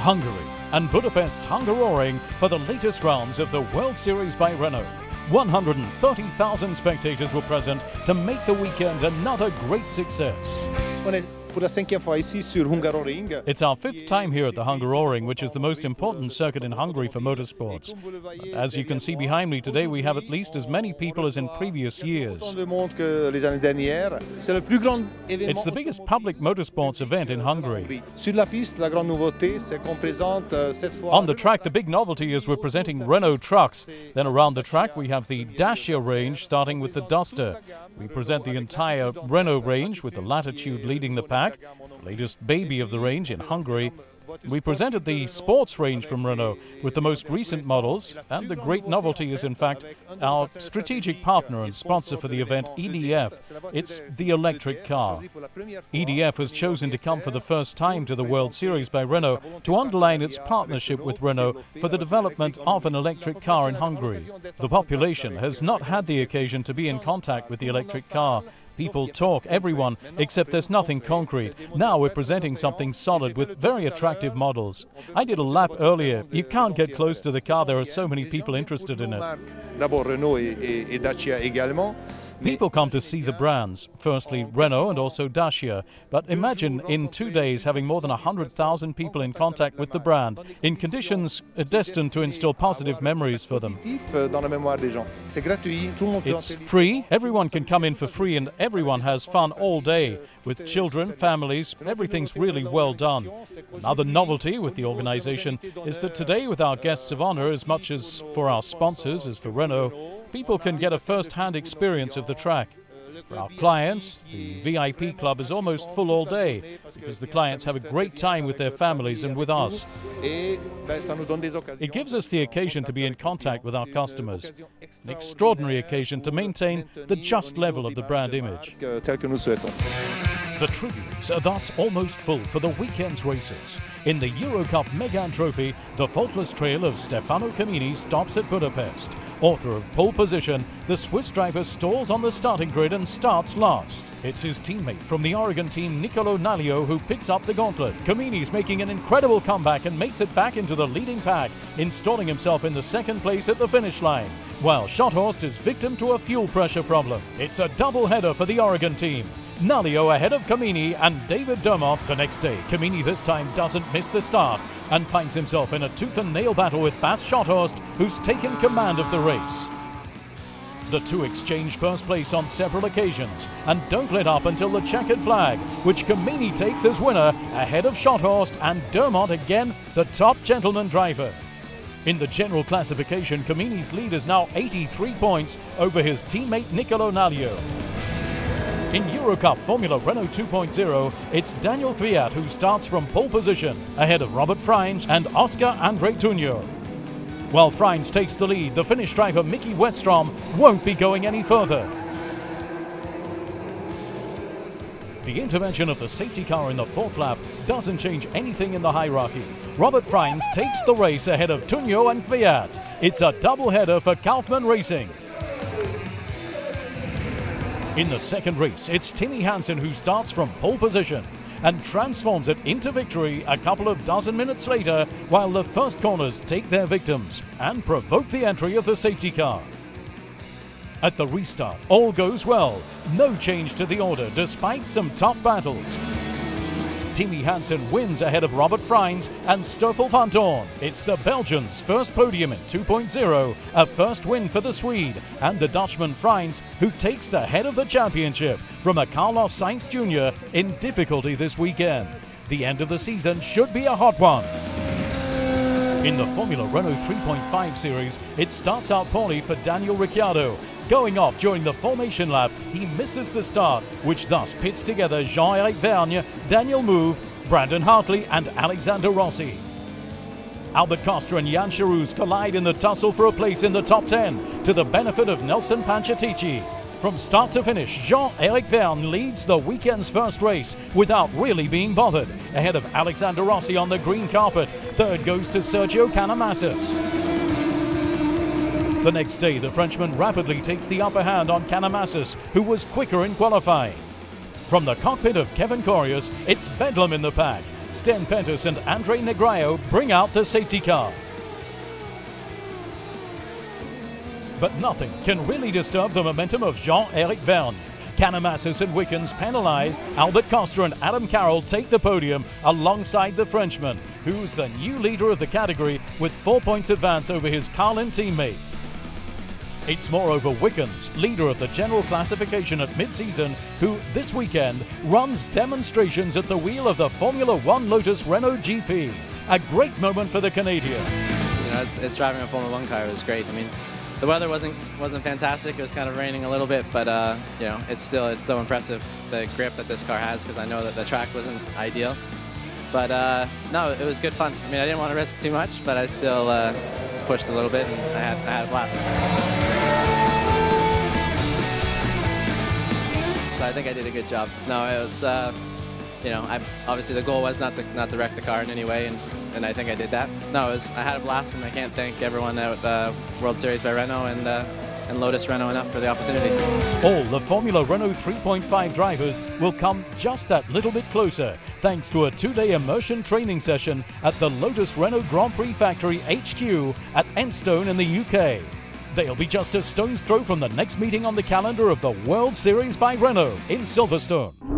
Hungary and Budapest's Hungaroring for the latest rounds of the World Series by Renault. 130,000 spectators were present to make the weekend another great success. It's our fifth time here at the Hungaroring, which is the most important circuit in Hungary for motorsports. But as you can see behind me today, we have at least as many people as in previous years. It's the biggest public motorsports event in Hungary. On the track, the big novelty is we're presenting Renault trucks. Then around the track, we have the Dacia range, starting with the Duster. We present the entire Renault range, with the Latitude leading the pack, the latest baby of the range in Hungary. We presented the sports range from Renault with the most recent models, and the great novelty is in fact our strategic partner and sponsor for the event, EDF. It's the electric car. EDF has chosen to come for the first time to the World Series by Renault to underline its partnership with Renault for the development of an electric car in Hungary. The population has not had the occasion to be in contact with the electric car. People talk, everyone, except there's nothing concrete. Now we're presenting something solid with very attractive models. I did a lap earlier. You can't get close to the car, there are so many people interested in it. People come to see the brands, firstly Renault and also Dacia. But imagine in 2 days having more than 100,000 people in contact with the brand, in conditions destined to instill positive memories for them. It's free, everyone can come in for free, and everyone has fun all day. With children, families, everything's really well done. Another novelty with the organization is that today, with our guests of honor, as much as for our sponsors as for Renault, people can get a first-hand experience of the track. For our clients, the VIP club is almost full all day because the clients have a great time with their families and with us. It gives us the occasion to be in contact with our customers, an extraordinary occasion to maintain the just level of the brand image. The tribunes are thus almost full for the weekend's races. In the Eurocup Megane Trophy, the faultless trail of Stefano Camini stops at Budapest. Author of pole position, the Swiss driver stalls on the starting grid and starts last. It's his teammate from the Oregon team, Nicolo Nalio, who picks up the gauntlet. Camini's making an incredible comeback and makes it back into the leading pack, installing himself in the second place at the finish line, while Schotthorst is victim to a fuel pressure problem. It's a double-header for the Oregon team. Nalio ahead of Camini and David Dermot the next day. Camini this time doesn't miss the start and finds himself in a tooth-and-nail battle with Bas Schotthorst, who's taken command of the race. The two exchange first place on several occasions and don't let up until the checkered flag, which Camini takes as winner ahead of Schotthorst and Dermot again, the top gentleman driver. In the general classification, Camini's lead is now 83 points over his teammate Nicolo Nalio. In Eurocup Formula Renault 2.0, it's Daniel Kvyat who starts from pole position, ahead of Robert Freins and Oscar André Tunio. While Freins takes the lead, the Finnish driver Miki Westrom won't be going any further. The intervention of the safety car in the fourth lap doesn't change anything in the hierarchy. Robert Freins takes the race ahead of Tunio and Kvyat. It's a double-header for Kaufmann Racing. In the second race, it's Timmy Hansen who starts from pole position and transforms it into victory a couple of dozen minutes later, while the first corners take their victims and provoke the entry of the safety car. At the restart, all goes well. No change to the order despite some tough battles. Timmy Hansen wins ahead of Robert Freins and Stoffel van Dorn. It's the Belgians' first podium in 2.0, a first win for the Swede, and the Dutchman Freins, who takes the head of the championship from a Carlos Sainz Jr. in difficulty this weekend. The end of the season should be a hot one. In the Formula Renault 3.5 series, it starts out poorly for Daniel Ricciardo. Going off during the formation lap, he misses the start, which thus pits together Jean-Eric Vergne, Daniel Mouve, Brandon Hartley and Alexander Rossi. Albert Costa and Jan Charroux collide in the tussle for a place in the top 10, to the benefit of Nelson Panciatici. From start to finish, Jean-Eric Vergne leads the weekend's first race without really being bothered, ahead of Alexander Rossi on the green carpet. Third goes to Sergio Canamasis. The next day, the Frenchman rapidly takes the upper hand on Canamasis, who was quicker in qualifying. From the cockpit of Kevin Corius, it's bedlam in the pack. Sten Pentus and Andre Negrayo bring out the safety car. But nothing can really disturb the momentum of Jean-Eric Vergne. Canamassis and Wickens penalised. Albert Costa and Adam Carroll take the podium alongside the Frenchman, who's the new leader of the category with 4 points advance over his Carlin teammate. It's moreover Wickens, leader of the general classification at mid-season, who this weekend runs demonstrations at the wheel of the Formula One Lotus Renault GP. A great moment for the Canadian. You know, it's driving a Formula One car. It was great. I mean, the weather wasn't fantastic. It was kind of raining a little bit, but you know, it's so impressive, the grip that this car has, because I know that the track wasn't ideal. But no, it was good fun. I mean, I didn't want to risk too much, but I still pushed a little bit, and I had a blast. So I think I did a good job. No, it was, you know, obviously the goal was not to wreck the car in any way, and I think I did that. No, I had a blast, and I can't thank everyone at World Series by Renault and Lotus Renault enough for the opportunity. All the Formula Renault 3.5 drivers will come just that little bit closer, thanks to a 2-day immersion training session at the Lotus Renault Grand Prix Factory HQ at Enstone in the UK. They'll be just a stone's throw from the next meeting on the calendar of the World Series by Renault in Silverstone.